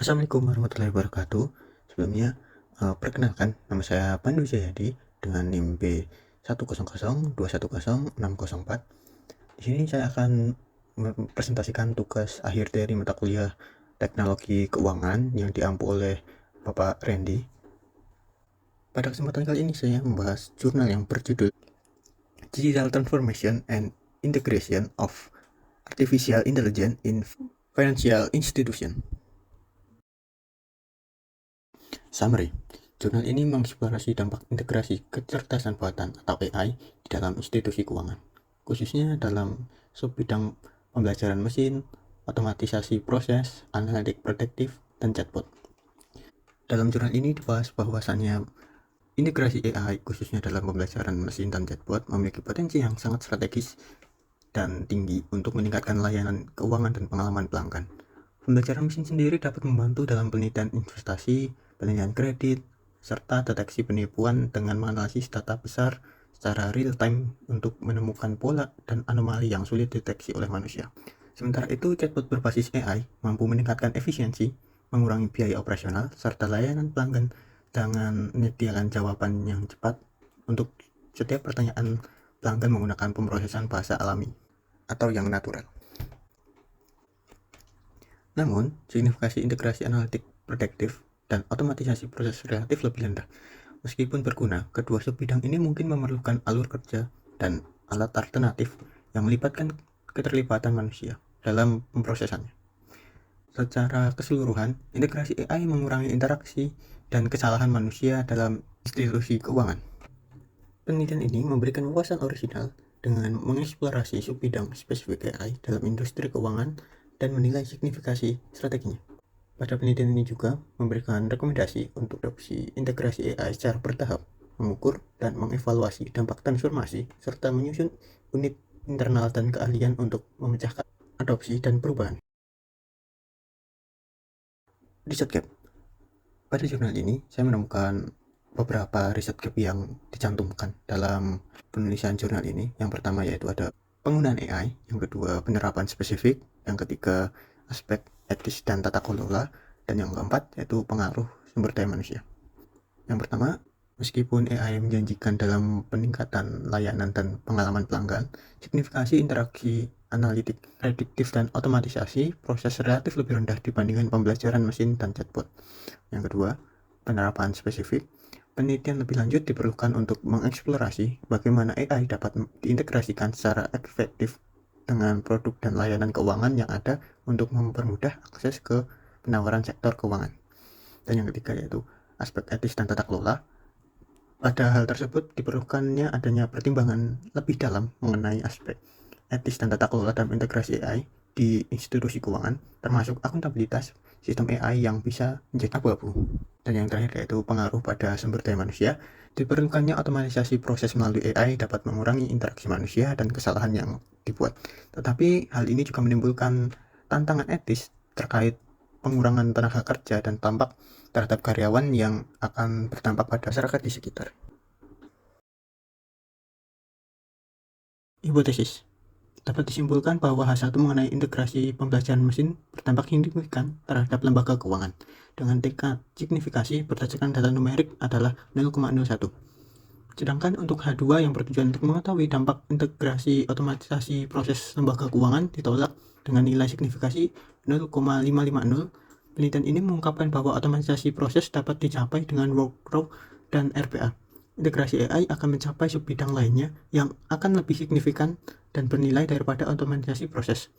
Assalamualaikum warahmatullahi wabarakatuh. Sebelumnya, perkenalkan nama saya Pandu Jayadi dengan NIM B100210604. Di sini saya akan mempresentasikan tugas akhir dari mata kuliah Teknologi Keuangan yang diampu oleh Bapak Randy. Pada kesempatan kali ini saya membahas jurnal yang berjudul Digital Transformation and Integration of Artificial Intelligence in Financial Institution. Summary. Jurnal ini mengeksplorasi dampak integrasi kecerdasan buatan atau AI di dalam institusi keuangan, khususnya dalam subbidang pembelajaran mesin, otomatisasi proses, analitik prediktif, dan chatbot. Dalam jurnal ini dibahas bahwasannya integrasi AI khususnya dalam pembelajaran mesin dan chatbot memiliki potensi yang sangat strategis dan tinggi untuk meningkatkan layanan keuangan dan pengalaman pelanggan. Pembelajaran mesin sendiri dapat membantu dalam penelitian investasi, penilaian kredit, serta deteksi penipuan dengan menganalisis data besar secara real time untuk menemukan pola dan anomali yang sulit dideteksi oleh manusia. Sementara itu, chatbot berbasis AI mampu meningkatkan efisiensi, mengurangi biaya operasional, serta layanan pelanggan dengan menyediakan jawaban yang cepat untuk setiap pertanyaan pelanggan menggunakan pemrosesan bahasa alami atau yang natural. Namun, signifikasi integrasi analitik prediktif dan otomatisasi proses relatif lebih rendah. Meskipun berguna, kedua subbidang ini mungkin memerlukan alur kerja dan alat alternatif yang melibatkan keterlibatan manusia dalam pemrosesannya. Secara keseluruhan, integrasi AI mengurangi interaksi dan kesalahan manusia dalam institusi keuangan. Penelitian ini memberikan wawasan orisinal dengan mengeksplorasi subbidang spesifik AI dalam industri keuangan dan menilai signifikasi strateginya. Pada penelitian ini juga memberikan rekomendasi untuk adopsi integrasi AI secara bertahap, mengukur dan mengevaluasi dampak transformasi, serta menyusun unit internal dan keahlian untuk memecahkan adopsi dan perubahan. Riset Gap. Pada jurnal ini, saya menemukan beberapa riset gap yang dicantumkan dalam penulisan jurnal ini. Yang pertama yaitu ada penggunaan AI, yang kedua penerapan spesifik, yang ketiga aspek etis dan tata kelola, dan yang keempat yaitu pengaruh sumber daya manusia. Yang pertama, meskipun AI menjanjikan dalam peningkatan layanan dan pengalaman pelanggan, signifikasi interaksi analitik, prediktif, dan otomatisasi proses relatif lebih rendah dibandingkan pembelajaran mesin dan chatbot. Yang kedua, penerapan spesifik. Penelitian lebih lanjut diperlukan untuk mengeksplorasi bagaimana AI dapat diintegrasikan secara efektif dengan produk dan layanan keuangan yang ada untuk mempermudah akses ke penawaran sektor keuangan. Dan yang ketiga yaitu aspek etis dan tata kelola. Pada hal tersebut diperlukannya adanya pertimbangan lebih dalam mengenai aspek etis dan tata kelola dalam integrasi AI di institusi keuangan, termasuk akuntabilitas sistem AI yang bisa menjadi abu-abu. Dan yang terakhir yaitu pengaruh pada sumber daya manusia. Diperlukannya otomatisasi proses melalui AI dapat mengurangi interaksi manusia dan kesalahan yang dibuat. Tetapi hal ini juga menimbulkan tantangan etis terkait pengurangan tenaga kerja dan dampak terhadap karyawan yang akan berdampak pada masyarakat di sekitar. Hipotesis. Dapat disimpulkan bahwa H1 mengenai integrasi pembelajaran mesin berdampak signifikan terhadap lembaga keuangan dengan tingkat signifikasi berdasarkan data numerik adalah 0,01. Sedangkan untuk H2 yang bertujuan untuk mengetahui dampak integrasi otomatisasi proses lembaga keuangan ditolak dengan nilai signifikasi 0,550. Penelitian ini mengungkapkan bahwa otomatisasi proses dapat dicapai dengan workflow dan RPA. Integrasi AI akan mencapai subbidang lainnya yang akan lebih signifikan dan bernilai daripada otomatisasi proses.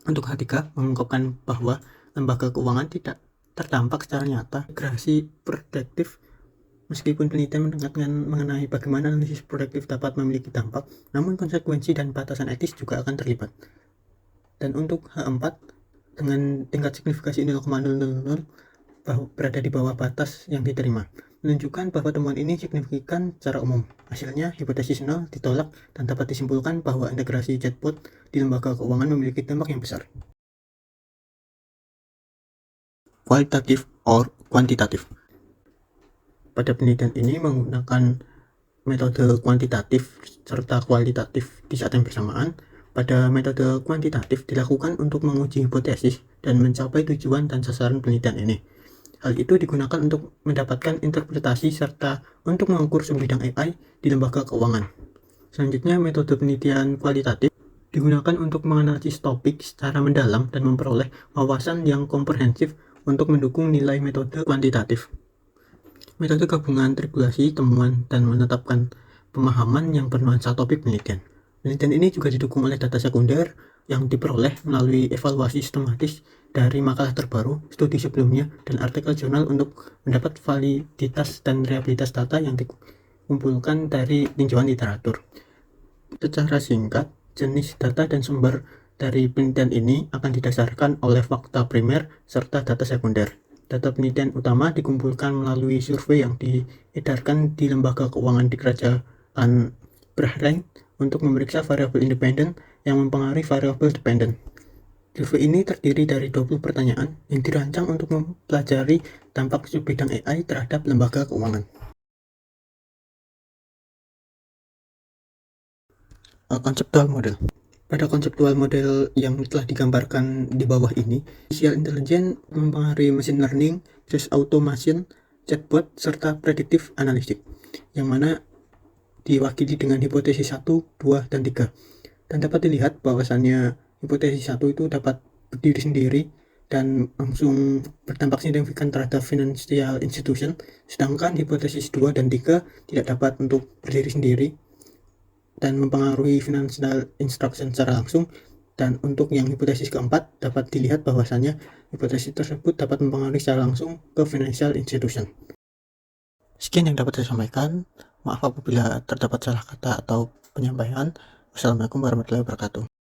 Untuk H3 mengungkapkan bahwa lembaga keuangan tidak terdampak secara nyata integrasi prediktif. Meskipun penelitian menekankan mengenai bagaimana analisis prediktif dapat memiliki dampak, namun konsekuensi dan batasan etis juga akan terlibat. Dan untuk H4 dengan tingkat signifikasi 0,000 berada di bawah batas yang diterima, menunjukkan bahwa temuan ini signifikan secara umum. Hasilnya, hipotesis 0 ditolak dan dapat disimpulkan bahwa integrasi chatbot di lembaga keuangan memiliki dampak yang besar. Kualitatif or kuantitatif. Pada penelitian ini menggunakan metode kuantitatif serta kualitatif di saat yang bersamaan. Pada metode kuantitatif dilakukan untuk menguji hipotesis dan mencapai tujuan dan sasaran penelitian ini. Hal itu digunakan untuk mendapatkan interpretasi serta untuk mengukur sebidang AI di lembaga keuangan. Selanjutnya, metode penelitian kualitatif digunakan untuk menganalisis topik secara mendalam dan memperoleh wawasan yang komprehensif untuk mendukung nilai metode kuantitatif. Metode gabungan triangulasi temuan dan menetapkan pemahaman yang bernuansa topik penelitian. Penelitian ini juga didukung oleh data sekunder yang diperoleh melalui evaluasi sistematis dari makalah terbaru, studi sebelumnya, dan artikel jurnal untuk mendapat validitas dan reliabilitas data yang dikumpulkan dari tinjauan literatur. Secara singkat, jenis data dan sumber dari penelitian ini akan didasarkan oleh fakta primer serta data sekunder. Data penelitian utama dikumpulkan melalui survei yang diedarkan di lembaga keuangan di kerajaan Bahrain untuk memeriksa variabel independen yang mempengaruhi variabel dependen. Survei ini terdiri dari 20 pertanyaan yang dirancang untuk mempelajari dampak isu bidang AI terhadap lembaga keuangan. Konseptual model. Pada konseptual model yang telah digambarkan di bawah ini, artificial intelligence mempengaruhi machine learning, process automation, chatbot, serta predictive analytics, yang mana diwakili dengan hipotesis 1, 2, dan 3. Dan dapat dilihat bahwasannya hipotesis 1 itu dapat berdiri sendiri dan langsung berdampak signifikan terhadap financial institution, sedangkan hipotesis 2 dan 3 tidak dapat untuk berdiri sendiri dan mempengaruhi financial instruction secara langsung. Dan untuk yang hipotesis keempat dapat dilihat bahwasannya hipotesis tersebut dapat mempengaruhi secara langsung ke financial institution. Sekian yang dapat saya sampaikan. Maaf apabila terdapat salah kata atau penyampaian. Wassalamualaikum warahmatullahi wabarakatuh.